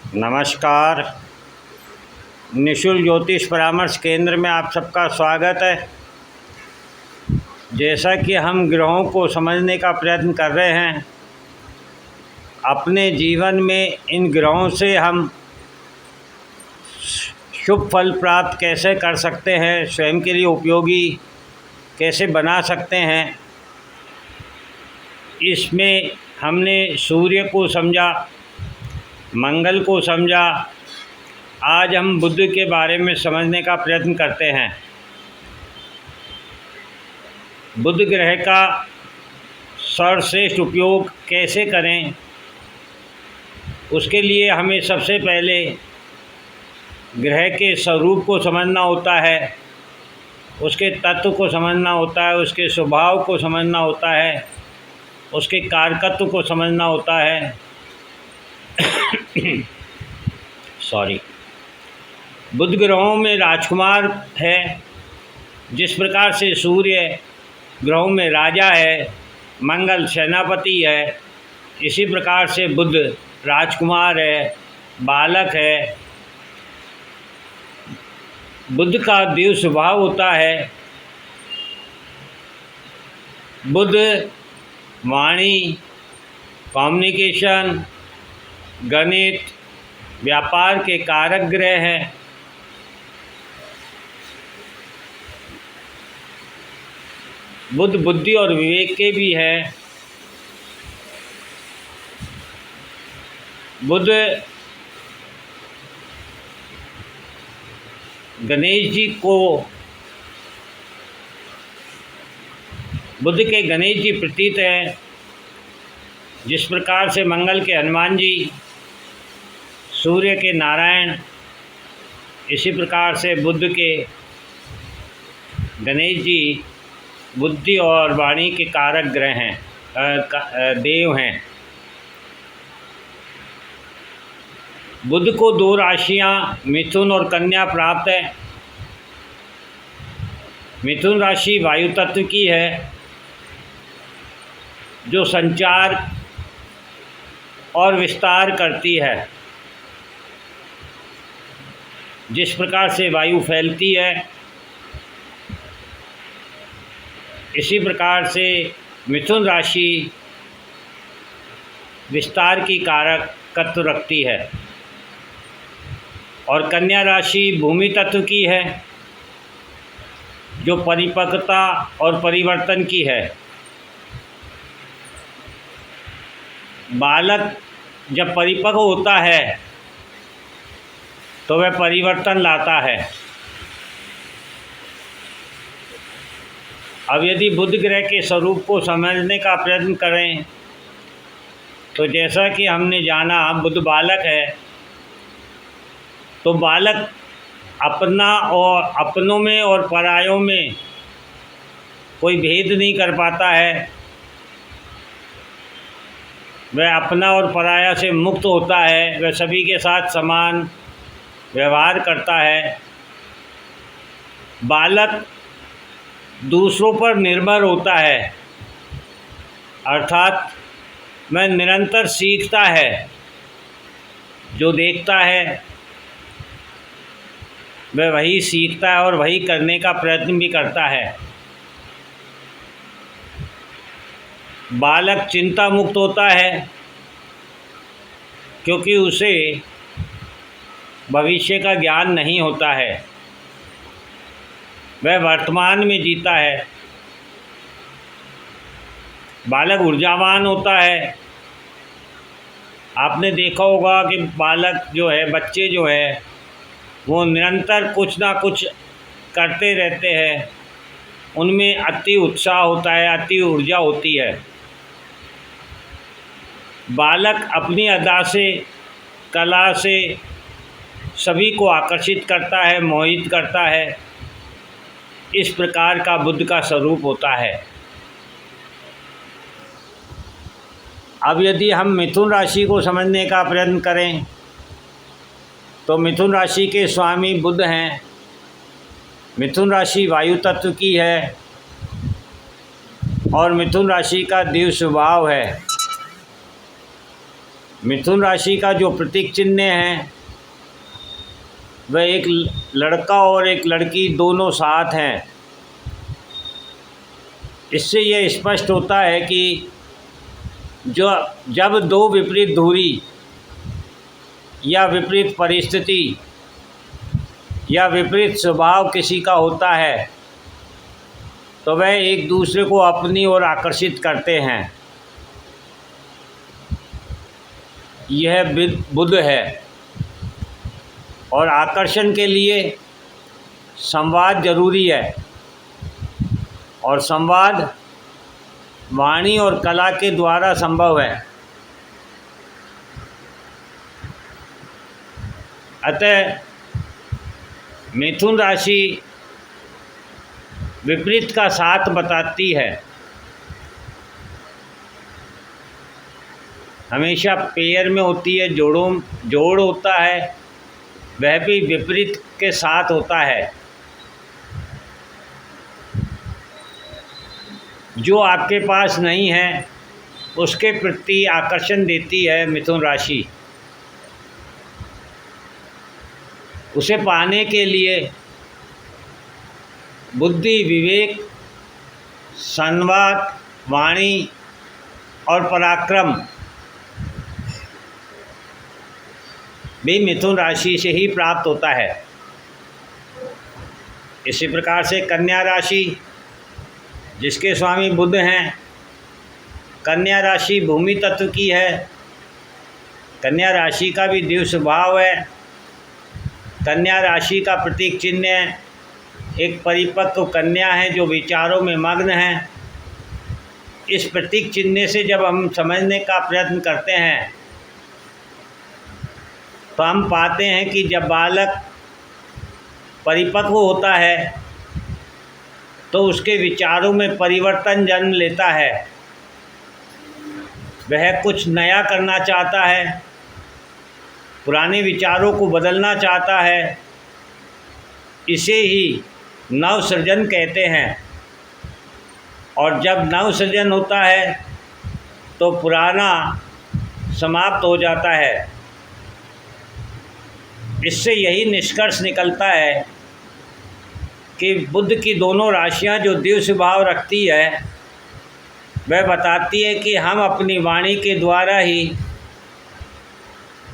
नमस्कार। निशुल्क ज्योतिष परामर्श केंद्र में आप सबका स्वागत है। जैसा कि हम ग्रहों को समझने का प्रयत्न कर रहे हैं, अपने जीवन में इन ग्रहों से हम शुभ फल प्राप्त कैसे कर सकते हैं, स्वयं के लिए उपयोगी कैसे बना सकते हैं, इसमें हमने सूर्य को समझा, मंगल को समझा। आज हम बुध के बारे में समझने का प्रयत्न करते हैं। बुध ग्रह का सर्वश्रेष्ठ उपयोग कैसे करें, उसके लिए हमें सबसे पहले ग्रह के स्वरूप को समझना होता है, उसके तत्व को समझना होता है, उसके स्वभाव को समझना होता है, उसके कारकत्व को समझना होता है। बुध ग्रहों में राजकुमार है। जिस प्रकार से सूर्य ग्रहों में राजा है, मंगल सेनापति है, इसी प्रकार से बुध राजकुमार है, बालक है। बुध का देव स्वभाव होता है। बुध वाणी, कम्युनिकेशन, गणित, व्यापार के कारक ग्रह हैं। बुध बुद्धि और विवेक के भी हैं। बुध गणेश जी को, बुध के गणेश जी प्रतीत हैं। जिस प्रकार से मंगल के हनुमान जी, सूर्य के नारायण, इसी प्रकार से बुध के गणेश जी बुद्धि और वाणी के कारक ग्रह हैं, देव हैं। बुध को दो राशियां मिथुन और कन्या प्राप्त है। मिथुन राशि वायु तत्व की है, जो संचार और विस्तार करती है। जिस प्रकार से वायु फैलती है, इसी प्रकार से मिथुन राशि विस्तार की कारकत्व रखती है। और कन्या राशि भूमि तत्व की है, जो परिपक्वता और परिवर्तन की है। बालक जब परिपक्व होता है तो वह परिवर्तन लाता है। अब यदि बुध ग्रह के स्वरूप को समझने का प्रयत्न करें तो जैसा कि हमने जाना, बुध बालक है, तो बालक अपना और अपनों में और परायों में कोई भेद नहीं कर पाता है। वह अपना और पराया से मुक्त होता है। वह सभी के साथ समान व्यवहार करता है। बालक दूसरों पर निर्भर होता है, अर्थात वह निरंतर सीखता है। जो देखता है वह वही सीखता है और वही करने का प्रयत्न भी करता है। बालक चिंता मुक्त होता है, क्योंकि उसे भविष्य का ज्ञान नहीं होता है। वह वर्तमान में जीता है। बालक ऊर्जावान होता है। आपने देखा होगा कि बालक जो है, बच्चे जो है, वो निरंतर कुछ ना कुछ करते रहते हैं। उनमें अति उत्साह होता है, अति ऊर्जा होती है। बालक अपनी अदा से, कला से सभी को आकर्षित करता है, मोहित करता है। इस प्रकार का बुध का स्वरूप होता है। अब यदि हम मिथुन राशि को समझने का प्रयत्न करें तो मिथुन राशि के स्वामी बुध हैं। मिथुन राशि वायु तत्व की है और मिथुन राशि का देव स्वभाव है। मिथुन राशि का जो प्रतीक चिन्ह है वह एक लड़का और एक लड़की दोनों साथ हैं। इससे यह स्पष्ट होता है कि जब दो विपरीत धुरी या विपरीत परिस्थिति या विपरीत स्वभाव किसी का होता है तो वह एक दूसरे को अपनी ओर आकर्षित करते हैं। यह बुध है और आकर्षण के लिए संवाद जरूरी है और संवाद वाणी और कला के द्वारा संभव है। अतः मिथुन राशि विपरीत का साथ बताती है। हमेशा पेयर में होती है, जोड़ होता है, वह भी विपरीत के साथ होता है। जो आपके पास नहीं है उसके प्रति आकर्षण देती है मिथुन राशि। उसे पाने के लिए बुद्धि, विवेक, संवाद, वाणी और पराक्रम भी मिथुन राशि से ही प्राप्त होता है। इसी प्रकार से कन्या राशि, जिसके स्वामी बुध हैं, कन्या राशि भूमि तत्व की है। कन्या राशि का भी दिव्य स्वभाव है। कन्या राशि का प्रतीक चिन्ह एक परिपक्व कन्या है जो विचारों में मग्न है। इस प्रतीक चिन्ह से जब हम समझने का प्रयत्न करते हैं तो हम पाते हैं कि जब बालक परिपक्व होता है तो उसके विचारों में परिवर्तन जन्म लेता है। वह कुछ नया करना चाहता है, पुराने विचारों को बदलना चाहता है। इसे ही नवसृजन कहते हैं। और जब नवसृजन होता है तो पुराना समाप्त हो जाता है। इससे यही निष्कर्ष निकलता है कि बुध की दोनों राशियां जो दिव्य स्वभाव रखती है वह बताती है कि हम अपनी वाणी के द्वारा ही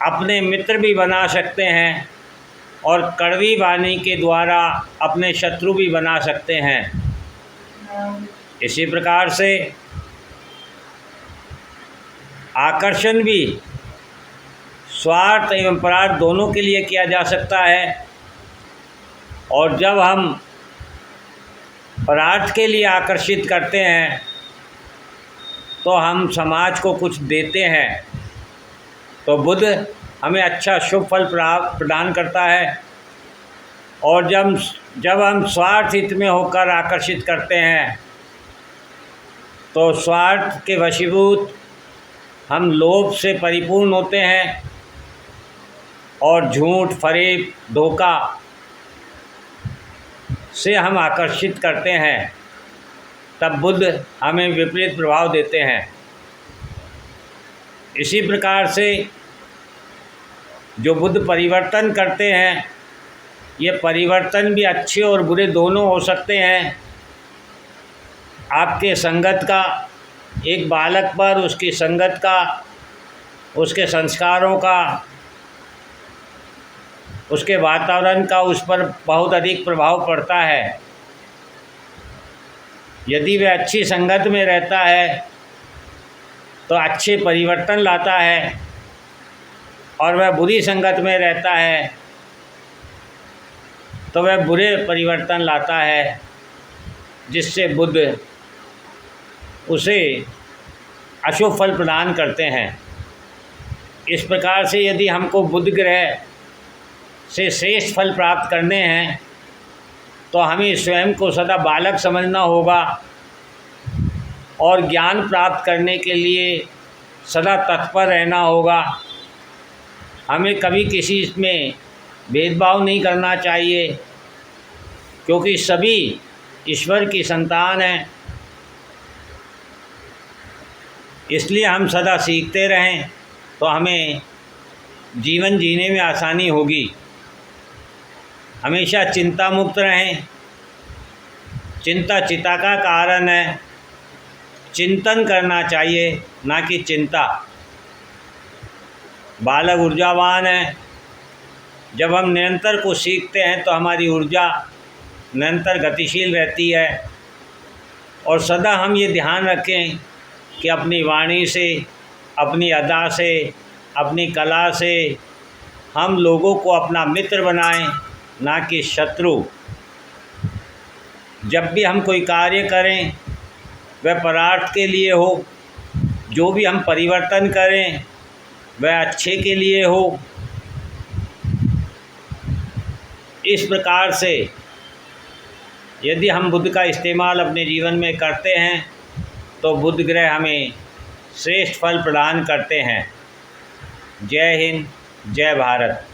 अपने मित्र भी बना सकते हैं और कड़वी वाणी के द्वारा अपने शत्रु भी बना सकते हैं। इसी प्रकार से आकर्षण भी स्वार्थ एवं परार्थ दोनों के लिए किया जा सकता है। और जब हम परार्थ के लिए आकर्षित करते हैं तो हम समाज को कुछ देते हैं। तो बुध हमें अच्छा शुभ फल प्रदान करता है। और जब हम स्वार्थ हित में होकर आकर्षित करते हैं तो स्वार्थ के वशीभूत हम लोभ से परिपूर्ण होते हैं और झूठ, फरेब, धोखा से हम आकर्षित करते हैं। तब बुध हमें विपरीत प्रभाव देते हैं। इसी प्रकार से जो बुध परिवर्तन करते हैं, ये परिवर्तन भी अच्छे और बुरे दोनों हो सकते हैं। आपके संगत का, एक बालक पर उसकी संगत का, उसके संस्कारों का, उसके वातावरण का उस पर बहुत अधिक प्रभाव पड़ता है। यदि वह अच्छी संगत में रहता है तो अच्छे परिवर्तन लाता है और वह बुरी संगत में रहता है तो वह बुरे परिवर्तन लाता है, जिससे बुध उसे अशुभ फल प्रदान करते हैं। इस प्रकार से यदि हमको बुध ग्रह से श्रेष्ठ फल प्राप्त करने हैं तो हमें स्वयं को सदा बालक समझना होगा और ज्ञान प्राप्त करने के लिए सदा तत्पर रहना होगा। हमें कभी किसी में भेदभाव नहीं करना चाहिए, क्योंकि सभी ईश्वर की संतान हैं। इसलिए हम सदा सीखते रहें तो हमें जीवन जीने में आसानी होगी। हमेशा चिंता मुक्त रहें। चिंता चिता का कारण है। चिंतन करना चाहिए, ना कि चिंता। बालक ऊर्जावान है। जब हम निरंतर को सीखते हैं तो हमारी ऊर्जा निरंतर गतिशील रहती है। और सदा हम ये ध्यान रखें कि अपनी वाणी से, अपनी अदा से, अपनी कला से हम लोगों को अपना मित्र बनाएं, ना कि शत्रु। जब भी हम कोई कार्य करें वह परार्थ के लिए हो, जो भी हम परिवर्तन करें वह अच्छे के लिए हो। इस प्रकार से यदि हम बुद्ध का इस्तेमाल अपने जीवन में करते हैं तो बुद्ध ग्रह हमें श्रेष्ठ फल प्रदान करते हैं। जय हिंद, जय भारत।